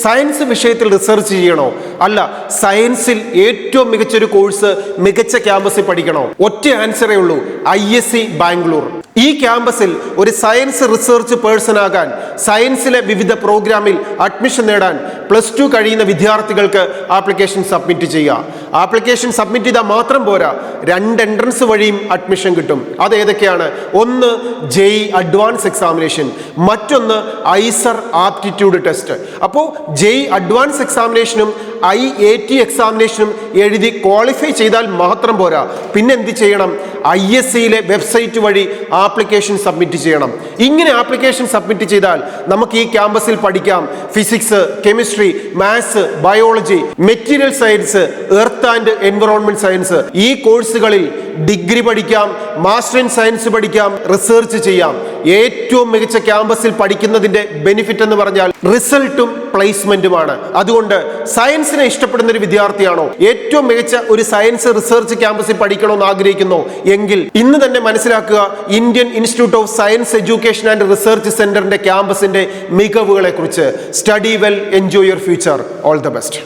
Science വിഷയത്തിൽ research ചെയ്യണോ? അല്ല, സയൻസിൽ ഏറ്റവും മികച്ചൊരു കോഴ്സ് മികച്ച ക്യാമ്പസിൽ പഠിക്കണോ? ഒറ്റ ആൻസറേ ഉള്ളൂ, ISC ബാംഗ്ലൂർ. ഈ ക്യാമ്പസിൽ ഒരു സയൻസ് റിസർച്ച് പേഴ്സൺ ആകാൻ, സയൻസിലെ വിവിധ പ്രോഗ്രാമിൽ അഡ്മിഷൻ നേടാൻ +2 കഴിയുന്ന വിദ്യാർത്ഥികൾക്ക് ആപ്ലിക്കേഷൻ സബ്മിറ്റ് ചെയ്യുക. ആപ്ലിക്കേഷൻ സബ്മിറ്റ് ചെയ്താൽ മാത്രം പോരാ, 2 എൻട്രൻസ് വഴിയും അഡ്മിഷൻ കിട്ടും. അത് ഏതൊക്കെയാണ്? ഒന്ന് JEE അഡ്വാൻസ് എക്സാമിനേഷൻ, മറ്റൊന്ന് ISER ആപ്റ്റിറ്റ്യൂഡ് ടെസ്റ്റ്. അപ്പോൾ JEE അഡ്വാൻസ് എക്സാമിനേഷനും IAT എക്സാമിനേഷനും എഴുതി ക്വാളിഫൈ ചെയ്താൽ മാത്രം പോരാ, പിന്നെ എന്ത് ചെയ്യണം? ISCയിലെ വെബ്സൈറ്റ് വഴി ആപ്ലിക്കേഷൻ സബ്മിറ്റ് ചെയ്യണം. ഇങ്ങനെ ആപ്ലിക്കേഷൻ സബ്മിറ്റ് ചെയ്താൽ നമുക്ക് ഈ ക്യാമ്പസിൽ പഠിക്കാം physics, chemistry, maths, biology, material science, earth and environment science. ഈ കോഴ്സുകളിൽ ഡിഗ്രി പഠിക്കാം, മാസ്റ്റർ ഇൻ സയൻസ് പഠിക്കാം, റിസർച്ച് ചെയ്യാം. ഏറ്റവും മികച്ച ക്യാമ്പസിൽ പഠിക്കുന്നതിന്റെ ബെനിഫിറ്റ് എന്ന് പറഞ്ഞാൽ റിസൾട്ടും പ്ലേസ്മെന്റുമാണ്. അതുകൊണ്ട് സയൻസിനെ ഇഷ്ടപ്പെടുന്ന ഒരു വിദ്യാർത്ഥിയാണോ, ഏറ്റവും മികച്ച ഒരു സയൻസ് റിസർച്ച് ക്യാമ്പസിൽ പഠിക്കണമെന്ന് ആഗ്രഹിക്കുന്നു എങ്കിൽ ഇന്ന് തന്നെ മനസ്സിലാക്കുക Indian institute of science education and research സെന്ററിന്റെ ക്യാമ്പസിന്റെ മികവുകളെ കുറിച്ച്. Study well, enjoy your future. All the best.